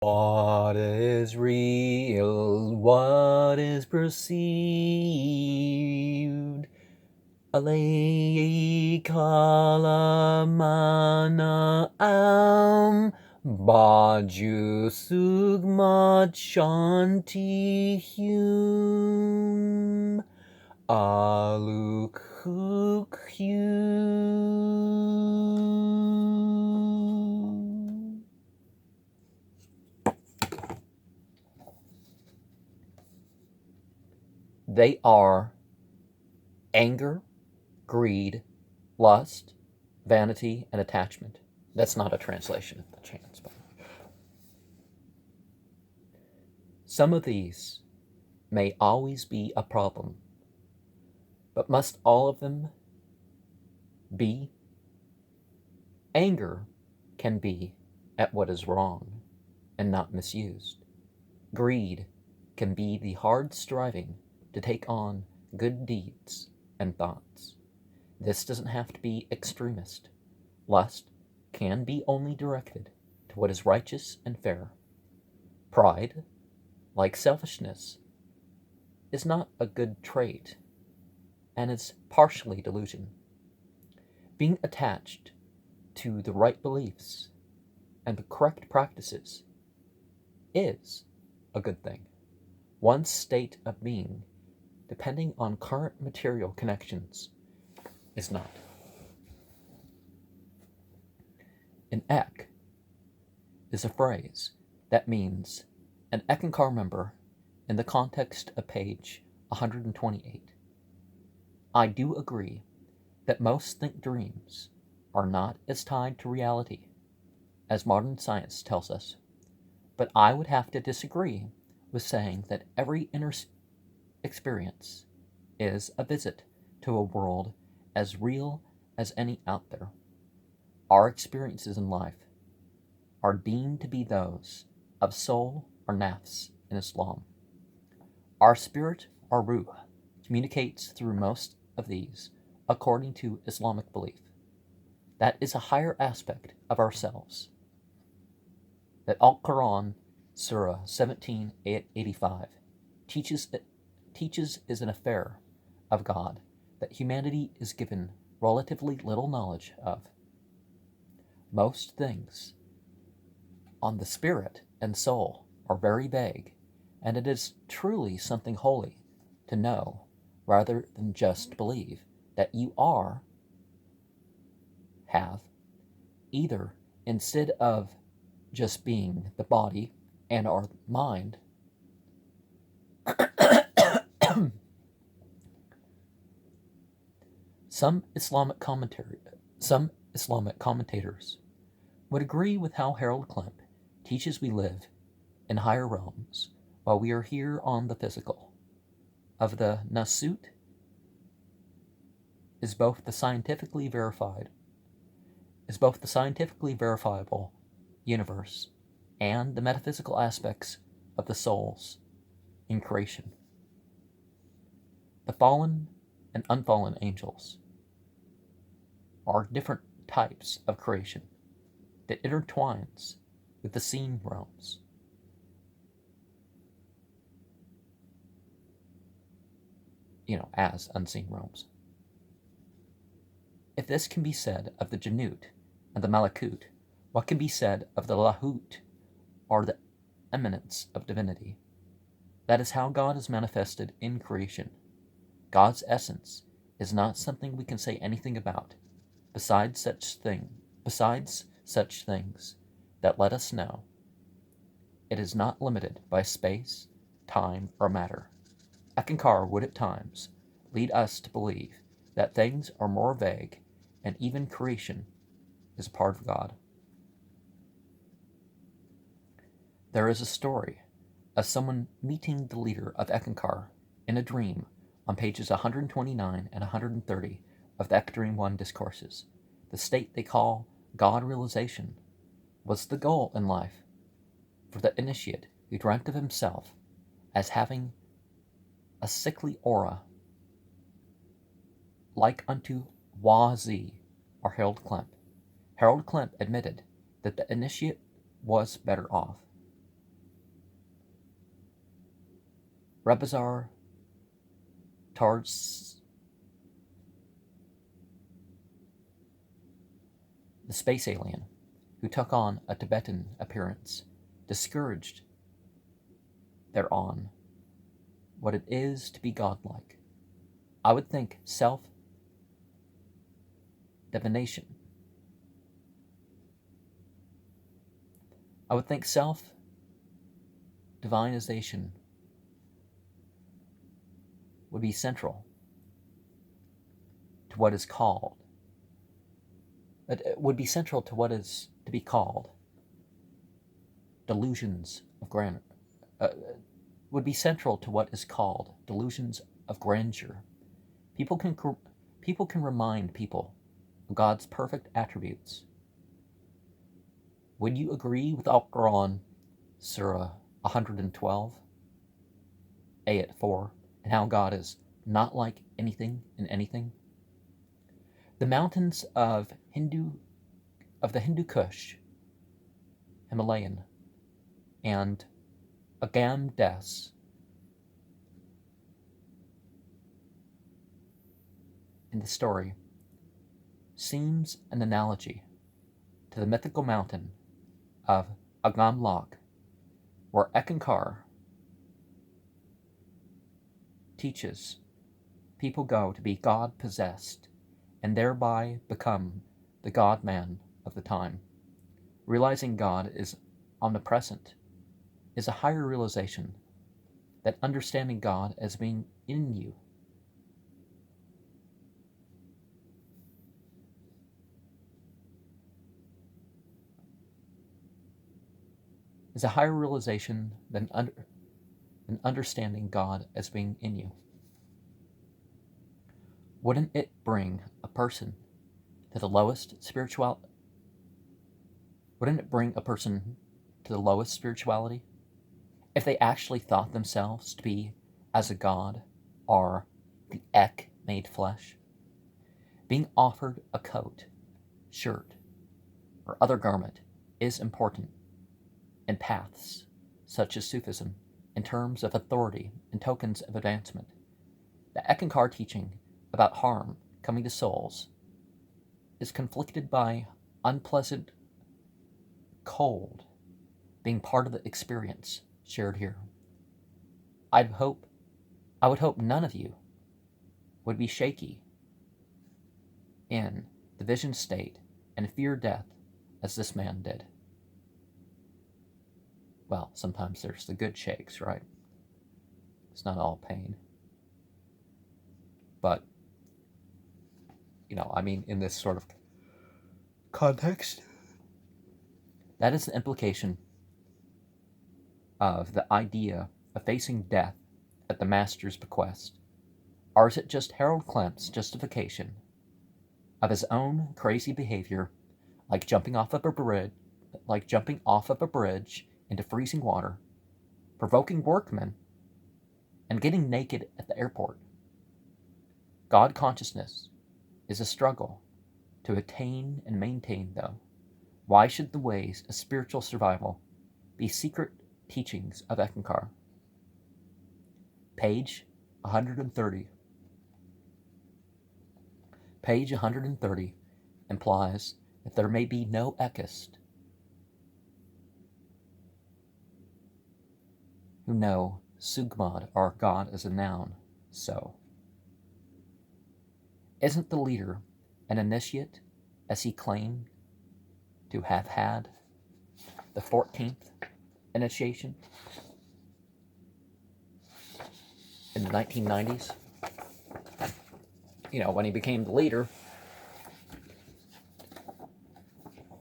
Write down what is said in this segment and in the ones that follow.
What is real? What is perceived? Alei kala mana baju sugmat shanti hum aluk huk hum. They are anger, greed, lust, vanity, and attachment. That's not a translation of the chants. Some of these may always be a problem, but must all of them be? Anger can be at what is wrong and not misused. Greed can be the hard striving to take on good deeds and thoughts. This doesn't have to be extremist. Lust can be only directed to what is righteous and fair. Pride, like selfishness, is not a good trait and is partially delusion. Being attached to the right beliefs and the correct practices is a good thing. One's state of being, depending on current material connections, is not. An Ek is a phrase that means an Eckankar member in the context of page 128. I do agree that most think dreams are not as tied to reality as modern science tells us, but I would have to disagree with saying that every inner experience is a visit to a world as real as any out there. Our experiences in life are deemed to be those of soul or nafs in Islam. Our spirit, or ruh, communicates through most of these according to Islamic belief. That is a higher aspect of ourselves that Al-Quran, Surah 17:85, teaches is an affair of God that humanity is given relatively little knowledge of. Most things on the spirit and soul are very vague, and it is truly something holy to know rather than just believe that you have, either instead of just being the body and our mind, some Islamic commentators would agree with how Harold Klemp teaches we live in higher realms while we are here on the physical. Of the Nasut is both the scientifically verifiable universe and the metaphysical aspects of the souls in creation. The fallen and unfallen angels are different types of creation that intertwines with the seen realms. As unseen realms. If this can be said of the Janut and the Malakut, what can be said of the Lahut, or the eminence of divinity? That is how God is manifested in creation. God's essence is not something we can say anything about, besides such things that let us know it is not limited by space, time, or matter. Eckankar would at times lead us to believe that things are more vague and even creation is a part of God. There is a story of someone meeting the leader of Eckankar in a dream on pages 129 and 130 of the Eckankar 1 Discourses. The state they call God realization was the goal in life for the initiate who dreamt of himself as having a sickly aura like unto Wazi, or Harold Klemp. Harold Klemp admitted that the initiate was better off. Rebazar Tars, the space alien who took on a Tibetan appearance, discouraged thereon what it is to be godlike. I would think self-divination. I would think self-divinization would be central to what is called, it would be central to what is to be called delusions of grandeur, would be central to what is called delusions of grandeur. People can remind people of God's perfect attributes. Would you agree with Al-Quran, Surah 112, Ayat 4, and how God is not like anything in anything? The mountains of the Hindu Kush, Himalayan, and Agam Des in the story seems an analogy to the mythical mountain of Agam Lok, where Eckankar teaches people go to be God-possessed and thereby become the God-man of the time. Realizing God is omnipresent is a higher realization that understanding God as being in you is a higher realization than understanding God as being in you. Wouldn't it bring a person to the lowest spirituality? Wouldn't it bring a person to the lowest spirituality if they actually thought themselves to be as a god, or the Ek made flesh? Being offered a coat, shirt, or other garment is important in paths such as Sufism in terms of authority and tokens of advancement. The Eckankar teaching about harm coming to souls is conflicted by unpleasant cold being part of the experience shared here. I would hope none of you would be shaky in the vision state and fear death as this man did. Well, sometimes there's the good shakes, right? It's not all pain. But, in this sort of context, that is the implication of the idea of facing death at the master's bequest. Or is it just Harold Klemp's justification of his own crazy behavior, like jumping off of a bridge into freezing water, provoking workmen, and getting naked at the airport? God consciousness is a struggle to attain and maintain, though. Why should the ways of spiritual survival be secret teachings of Eckankar? Page 130. Page 130 implies that there may be no Eckist who know Sugmad, or God as a noun, so. Isn't the leader an initiate, as he claimed to have had the 14th initiation in the 1990s? When he became the leader,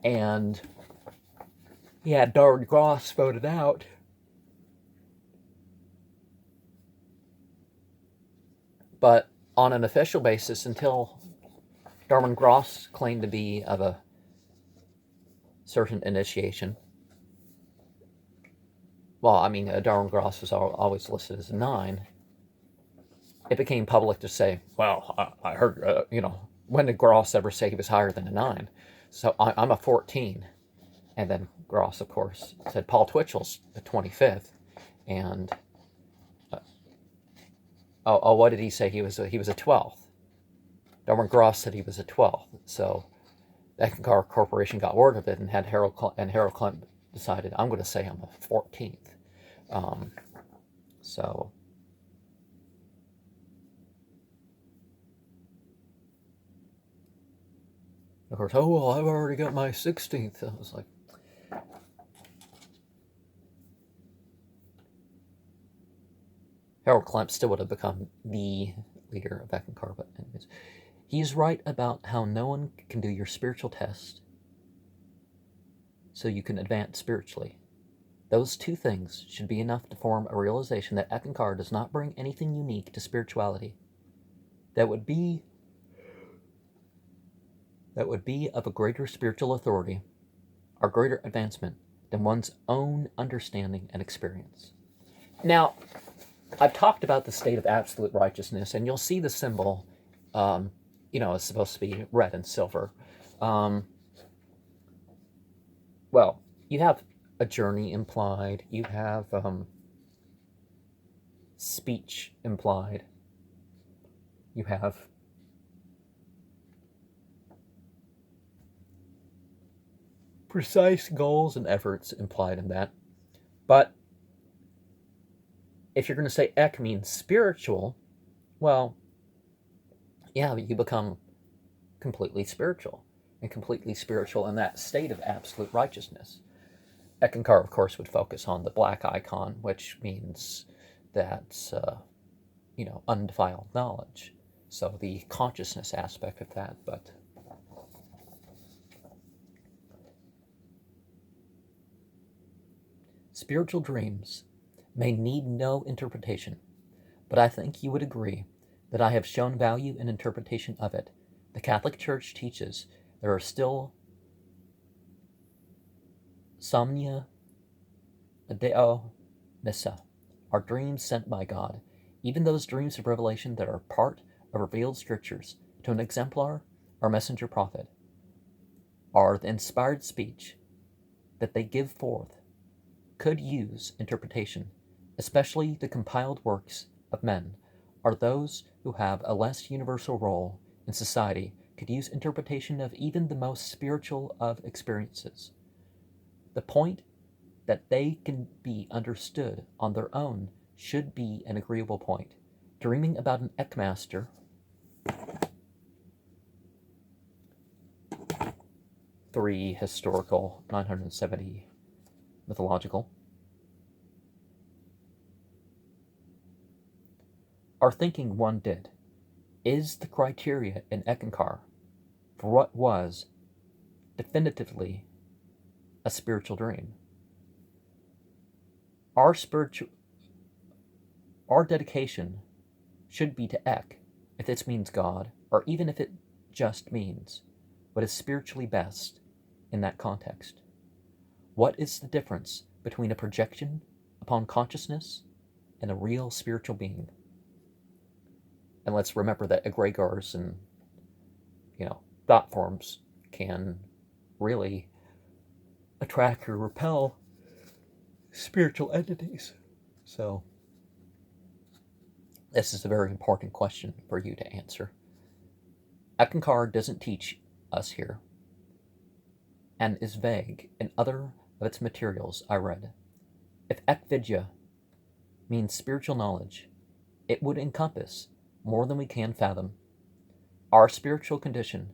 and he had Darwin Gross voted out. But on an official basis, until Darwin Gross claimed to be of a certain initiation, Darwin Gross was always listed as a 9. It became public to say, well, I heard, when did Gross ever say he was higher than a 9? So I'm a 14. And then Gross, of course, said Paul Twitchell's the 25th. And what did he say? He was a 12th. Delmer Gross said he was a 12th. So the Eckankar Corporation got word of it and had Harold Klemp decided, I'm going to say I'm a 14th. So of course, oh well, I've already got my 16th. I was like, Harold Klemp still would have become the leader of Eckankar, but anyways. He's right about how no one can do your spiritual test so you can advance spiritually. Those two things should be enough to form a realization that Eckankar does not bring anything unique to spirituality that would be of a greater spiritual authority or greater advancement than one's own understanding and experience. Now, I've talked about the state of absolute righteousness, and you'll see the symbol, it's supposed to be red and silver. Well, you have a journey implied, you have speech implied, you have precise goals and efforts implied in that. But if you're going to say ek means spiritual, well, yeah, you become completely spiritual, and completely spiritual in that state of absolute righteousness. Eckankar, of course, would focus on the black icon, which means that's, undefiled knowledge. So the consciousness aspect of that, but spiritual dreams may need no interpretation, but I think you would agree that I have shown value in interpretation of it. The Catholic Church teaches there are still somnia deo missa, are dreams sent by God, even those dreams of revelation that are part of revealed scriptures to an exemplar or messenger prophet, are the inspired speech that they give forth could use interpretation, especially the compiled works of men, are those who have a less universal role in society could use interpretation of even the most spiritual of experiences. The point that they can be understood on their own should be an agreeable point. Dreaming about an Eckmaster (3 historical, 970 mythological) are thinking one did, is the criteria in Eckankar for what was definitively a spiritual dream. Our dedication should be to Ek, if this means God, or even if it just means what is spiritually best in that context. What is the difference between a projection upon consciousness and a real spiritual being? And let's remember that egregores and, thought forms can really attract or repel spiritual entities. So this is a very important question for you to answer. Eckankar doesn't teach us here, and is vague in other of its materials I read. If Ekvidya means spiritual knowledge, it would encompass more than we can fathom. Our spiritual condition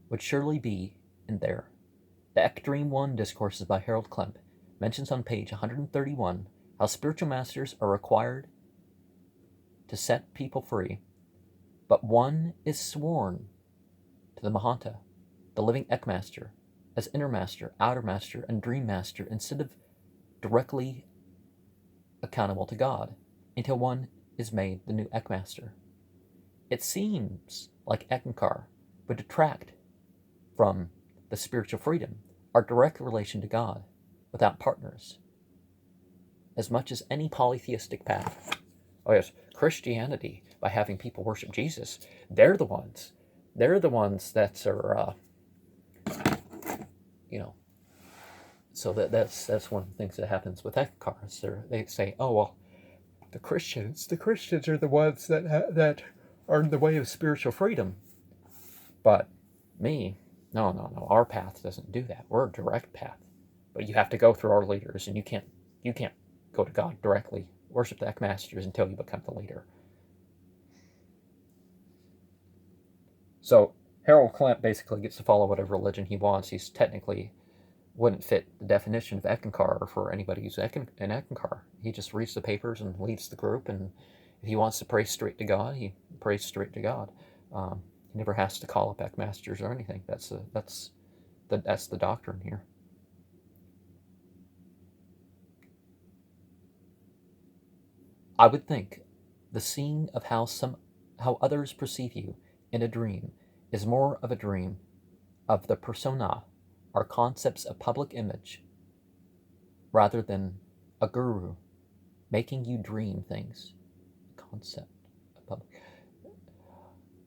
would surely be in there. The Ek Dream 1 Discourses by Harold Klemp mentions on page 131 how spiritual masters are required to set people free, but one is sworn to the Mahanta, the living Eckmaster, as inner master, outer master, and dream master instead of directly accountable to God, until one is made the new Eckmaster. It seems like Eckankar would detract from the spiritual freedom, our direct relation to God, without partners, as much as any polytheistic path. Oh yes, Christianity, by having people worship Jesus, they're the ones that are, so that's one of the things that happens with Eckankar. They say, oh well, the Christians are the ones that are in the way of spiritual freedom. But me, no, our path doesn't do that. We're a direct path. But you have to go through our leaders, and you can't go to God directly, worship the Eckmasters until you become the leader. So Harold Klemp basically gets to follow whatever religion he wants. He's technically wouldn't fit the definition of Eckankar for anybody who's an Eckankar. He just reads the papers and leads the group, and if he wants to pray straight to God, he prays straight to God. He never has to call up Eckmasters or anything. That's the doctrine here. I would think the seeing of how others perceive you in a dream is more of a dream of the persona, or concepts of public image, rather than a guru making you dream things. Concept of public.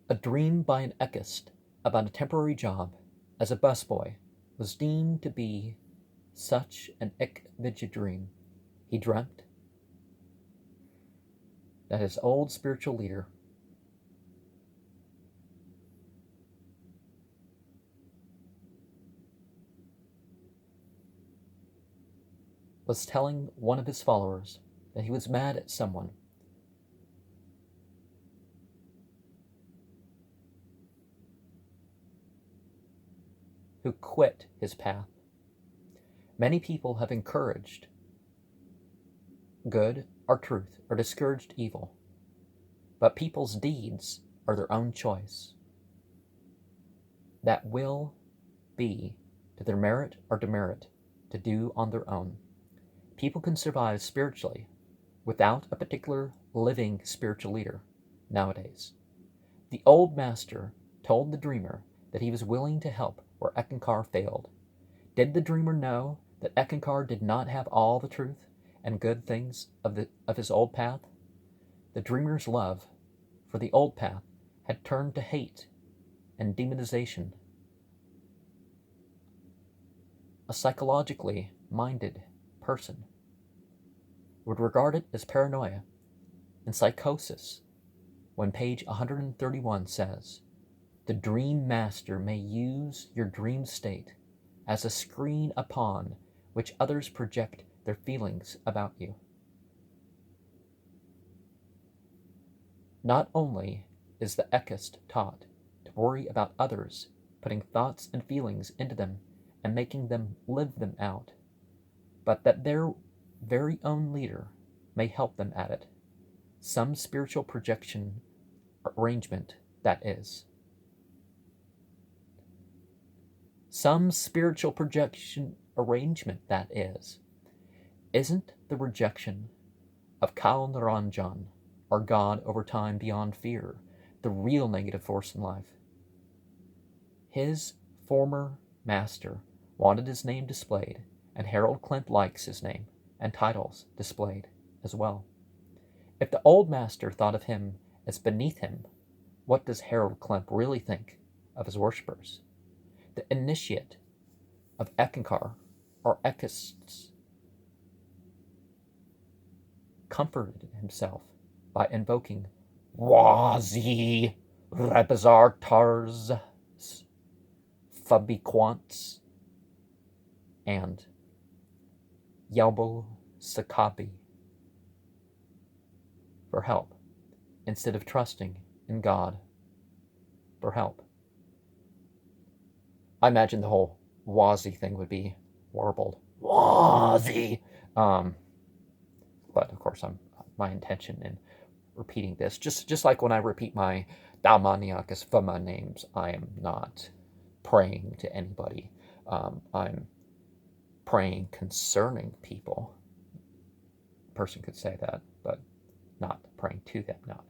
A dream by an Eckist about a temporary job as a busboy was deemed to be such an Eckvidya dream. He dreamt that his old spiritual leader was telling one of his followers that he was mad at someone who quit his path. Many people have encouraged good or truth or discouraged evil, but people's deeds are their own choice. That will be to their merit or demerit to do on their own. People can survive spiritually without a particular living spiritual leader nowadays. The old master told the dreamer that he was willing to help where Eckankar failed. Did the dreamer know that Eckankar did not have all the truth and good things of his old path? The dreamer's love for the old path had turned to hate and demonization. A psychologically minded person would regard it as paranoia and psychosis when page 131 says, "The dream master may use your dream state as a screen upon which others project their feelings about you." Not only is the Eckist taught to worry about others, putting thoughts and feelings into them and making them live them out, but that their very own leader may help them at it. Some spiritual projection arrangement, that is. Some spiritual projection arrangement, that is. Isn't the rejection of Kal Naranjan, or God over time beyond fear, the real negative force in life? His former master wanted his name displayed, and Harold Klemp likes his name and titles displayed as well. If the old master thought of him as beneath him, what does Harold Klemp really think of his worshippers? The initiate of Eckankar, or Eckists, comforted himself by invoking Wazi Rebazartars Fabiquants and Yalbo Sakabi for help, instead of trusting in God for help. I imagine the whole Wazi thing would be warbled. Wazi! But of course, my intention in repeating this, just like when I repeat my Dalmaniakas Fama names, I am not praying to anybody. I'm praying concerning people. A person could say that, but not praying to them. No.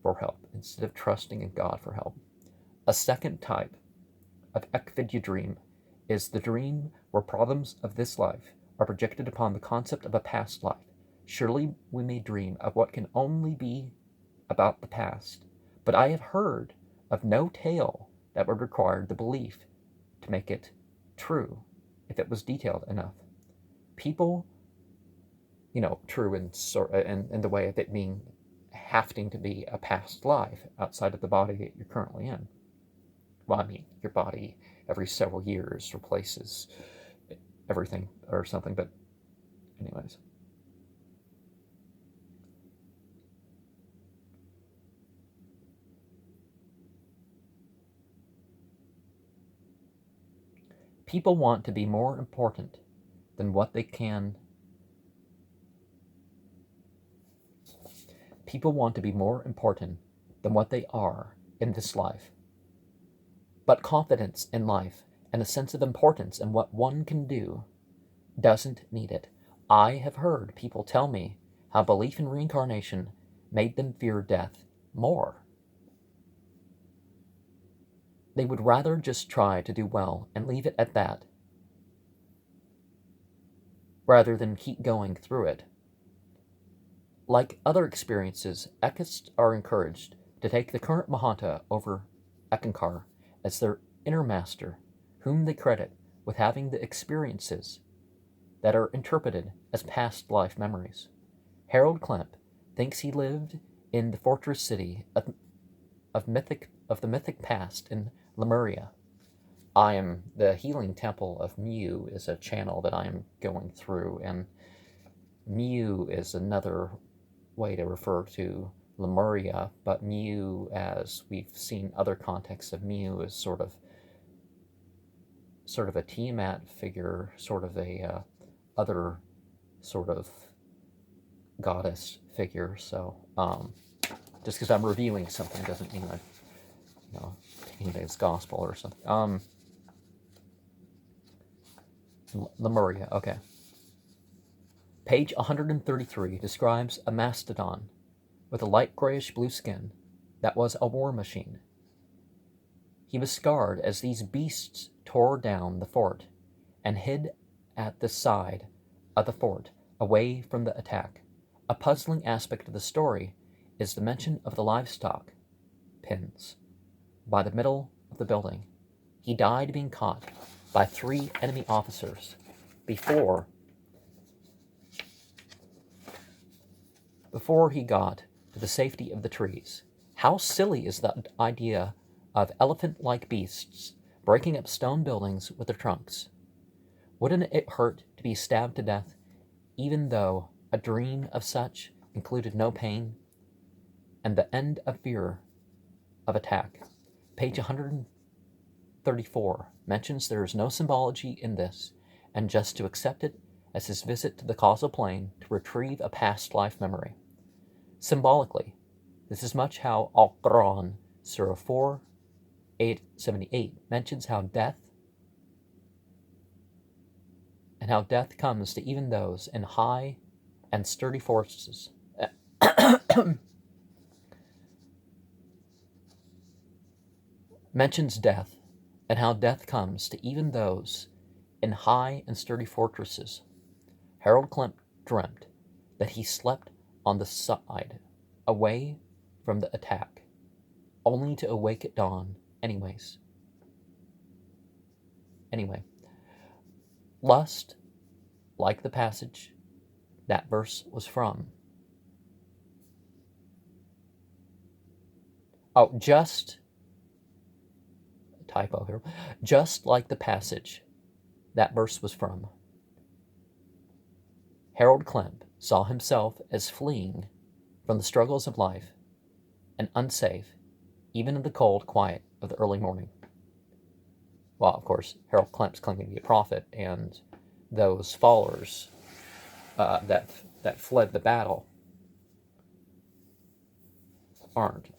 For help, instead of trusting in God for help. A second type of Eckvidya dream is the dream where problems of this life are projected upon the concept of a past life. Surely we may dream of what can only be about the past, but I have heard of no tale that would require the belief to make it true if it was detailed enough. People true in the way of it being having to be a past life outside of the body that you're currently in. Well, I mean, your body every several years replaces everything or something, but anyways. People want to be more important than what they can. People want to be more important than what they are in this life. But confidence in life and a sense of importance in what one can do doesn't need it. I have heard people tell me how belief in reincarnation made them fear death more. They would rather just try to do well and leave it at that, rather than keep going through it. Like other experiences, Eckists are encouraged to take the current Mahanta over Eckankar as their inner master, whom they credit with having the experiences that are interpreted as past life memories. Harold Klemp thinks he lived in the fortress city of the mythic past in Lemuria. The healing temple of Mu is a channel that I am going through, and Mu is another way to refer to Lemuria, but Mu, as we've seen other contexts of Mu, is sort of a Tiamat figure, sort of a other sort of goddess figure. So just because I'm reviewing something doesn't mean I'm taking it as gospel or something. Lemuria, okay. Page 133 describes a mastodon with a light grayish blue skin that was a war machine. He was scarred as these beasts tore down the fort and hid at the side of the fort, away from the attack. A puzzling aspect of the story is the mention of the livestock pens by the middle of the building. He died being caught by 3 enemy officers before he got to the safety of the trees. How silly is the idea of elephant-like beasts breaking up stone buildings with their trunks? Wouldn't it hurt to be stabbed to death, even though a dream of such included no pain and the end of fear of attack? Page 134 mentions there is no symbology in this, and just to accept it as his visit to the causal plane to retrieve a past life memory. Symbolically, this is much how Al-Quran, Surah 4, 878 mentions how death comes to even those in high and sturdy forces. Mentions death and how death comes to even those in high and sturdy fortresses. Harold Klemp dreamt that he slept on the side, away from the attack, only to awake at dawn anyway. Lust, like the passage that verse was from. Oh, just typo here. Just like the passage that verse was from. Harold Klemp saw himself as fleeing from the struggles of life and unsafe, even in the cold quiet of the early morning. Well, of course, Harold Klemp's claiming to be a prophet, and those followers that fled the battle aren't.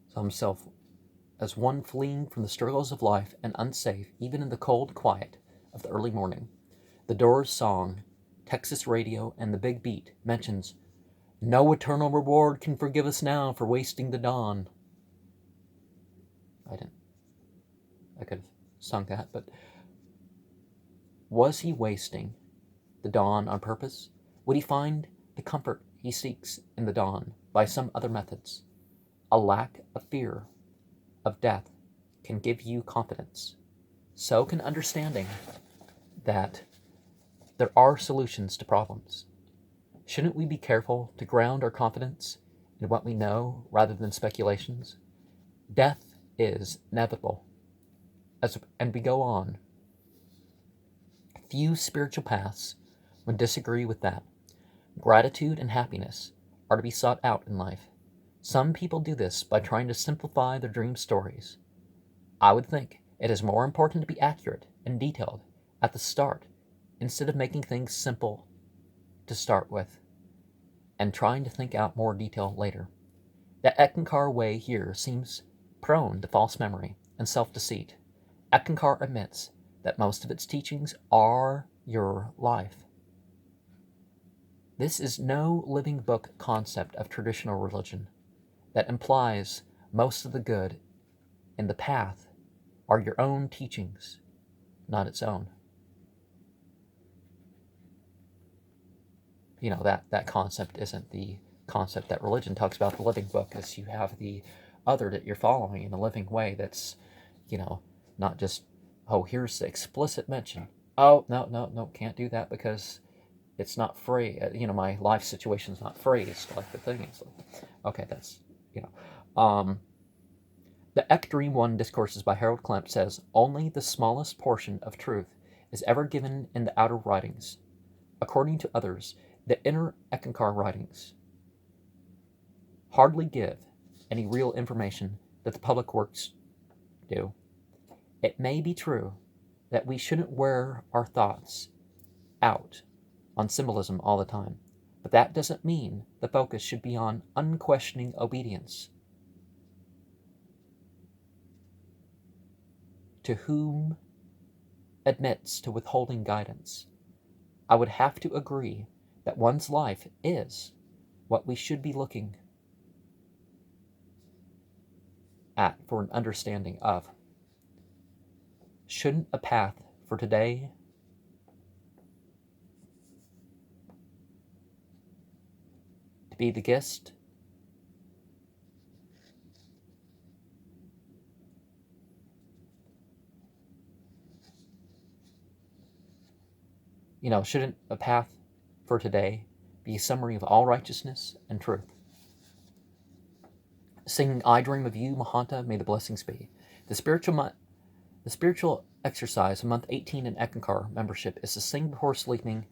Saw himself as one fleeing from the struggles of life and unsafe, even in the cold quiet of the early morning. The Doors song, Texas Radio, and the Big Beat mentions, "No eternal reward can forgive us now for wasting the dawn." I could have sung that, but was he wasting the dawn on purpose? Would he find the comfort he seeks in the dawn by some other methods? A lack of fear of death can give you confidence. so can understanding that there are solutions to problems. Shouldn't we be careful to ground our confidence in what we know rather than speculations? Death is inevitable. And we go on. Few spiritual paths would disagree with that. Gratitude and happiness are to be sought out in life. Some people do this by trying to simplify their dream stories. I would think it is more important to be accurate and detailed at the start instead of making things simple to start with and trying to think out more detail later. The Eckankar way here seems prone to false memory and self-deceit. Eckankar admits that most of its teachings are your life. This is no living book concept of traditional religion that implies most of the good in the path are your own teachings, not its own. You know, that concept isn't the concept that religion talks about. The living book as you have the other that you're following in a living way that's, not just, oh, here's the explicit mention. Oh, no, can't do that because it's not free. My life situation's not phrased like the thing is. Okay, that's, The Ek Dream 1 Discourses by Harold Klemp says, only the smallest portion of truth is ever given in the outer writings. According to others, the inner Eckankar writings hardly give any real information that the public works do. It may be true that we shouldn't wear our thoughts out on symbolism all the time, but that doesn't mean the focus should be on unquestioning obedience. To whom admits to withholding guidance, I would have to agree that one's life is what we should be looking at for an understanding of. Shouldn't a path for today to be the gist? Shouldn't a path for today be a summary of all righteousness and truth? Singing I Dream of You, Mahanta, may the blessings be. The spiritual exercise of month 18 in Eckankar membership is to sing before sleeping,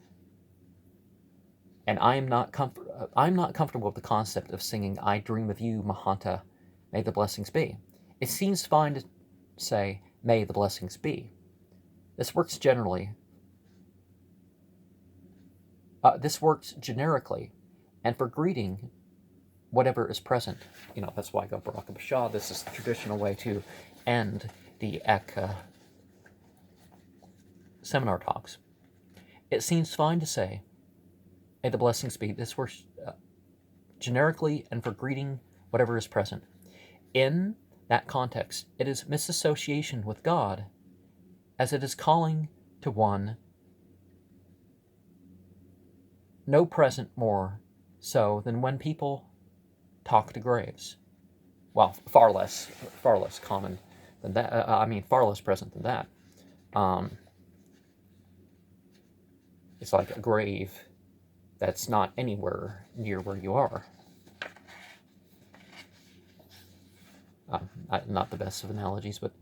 and I'm not comfortable with the concept of singing I Dream of You, Mahanta, may the blessings be. It seems fine to say, may the blessings be. This works generically, and for greeting whatever is present. That's why I go Barak Bashah. This is the traditional way to end the Ek seminar talks. It seems fine to say, may the blessings be. This works generically and for greeting whatever is present. In that context, it is misassociation with God, as it is calling to one no present more so than when people talk to graves. Well, far less common than that. Far less present than that. It's like a grave that's not anywhere near where you are. Not the best of analogies, but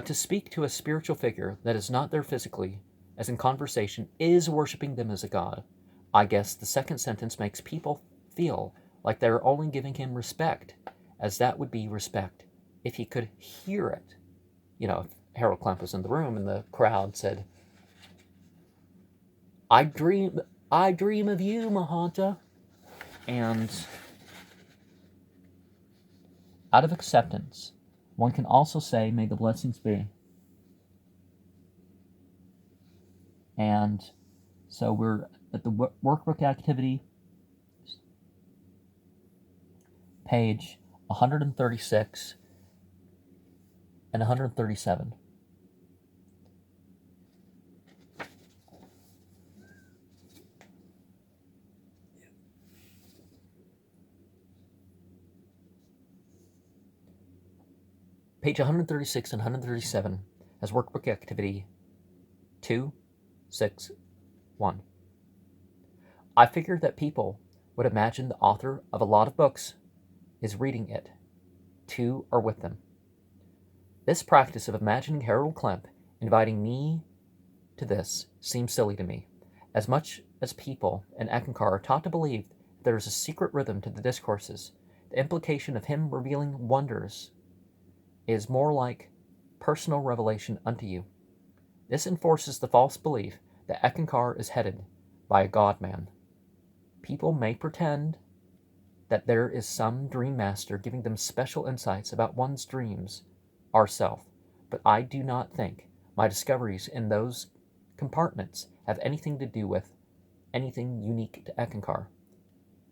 to speak to a spiritual figure that is not there physically, as in conversation, is worshiping them as a god. I guess the second sentence makes people feel like they're only giving him respect, as that would be respect if he could hear it. If Harold Klemp was in the room and the crowd said, I dream of you, Mahanta. And out of acceptance, one can also say, may the blessings be. And so we're at the workbook activity, page 136 and 137. Page 136 and 137 as workbook activity 261. I figured that people would imagine the author of a lot of books is reading it to or with them. This practice of imagining Harold Klemp inviting me to this seems silly to me, as much as people in Eckankar are taught to believe that there is a secret rhythm to the discourses. The implication of him revealing wonders is more like personal revelation unto you. This enforces the false belief that Eckankar is headed by a god-man. People may pretend that there is some dream master giving them special insights about one's dreams, ourself, but I do not think my discoveries in those compartments have anything to do with anything unique to Eckankar.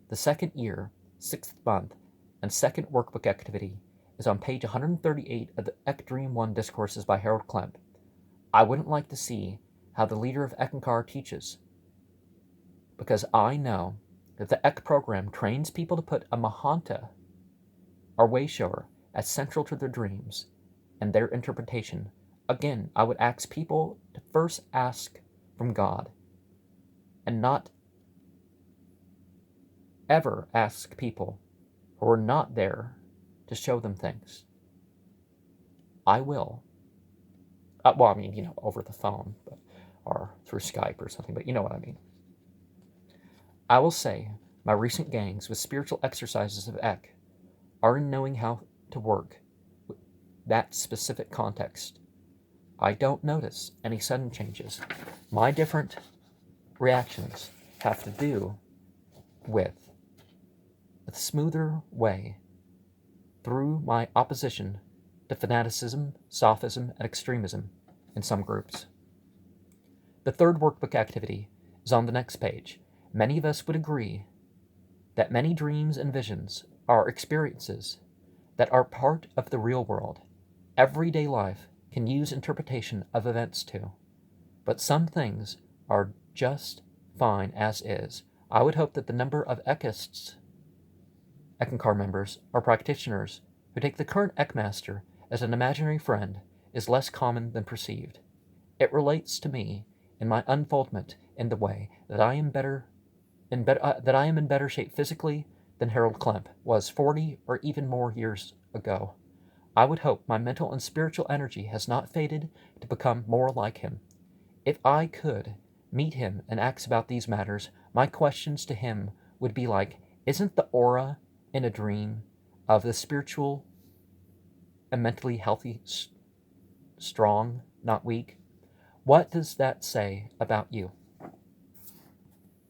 The second year, 6th month, and second workbook activity is on page 138 of the Eck Dream 1 Discourses by Harold Klemp. I wouldn't like to see how the leader of Eckankar teaches, because I know that the Eck program trains people to put a Mahanta, or way shower, as central to their dreams and their interpretation. Again, I would ask people to first ask from God and not ever ask people who are not there to show them things. I will. Well, I mean, over the phone, or through Skype or something, but you know what I mean. I will say my recent gangs with spiritual exercises of Eck are in knowing how to work with that specific context. I don't notice any sudden changes. My different reactions have to do with a smoother way through my opposition to fanaticism, sophism, and extremism in some groups. The third workbook activity is on the next page. Many of us would agree that many dreams and visions are experiences that are part of the real world. Everyday life can use interpretation of events too, but some things are just fine as is. I would hope that the number of Eckists, Eckankar members, or practitioners who take the current Eckmaster as an imaginary friend is less common than perceived. It relates to me in my unfoldment in the way that I am in better shape physically than Harold Klemp was 40 or even more years ago. I would hope my mental and spiritual energy has not faded to become more like him. If I could meet him and ask about these matters, my questions to him would be like, isn't the aura in a dream of the spiritual and mentally healthy strong, not weak? What does that say about you?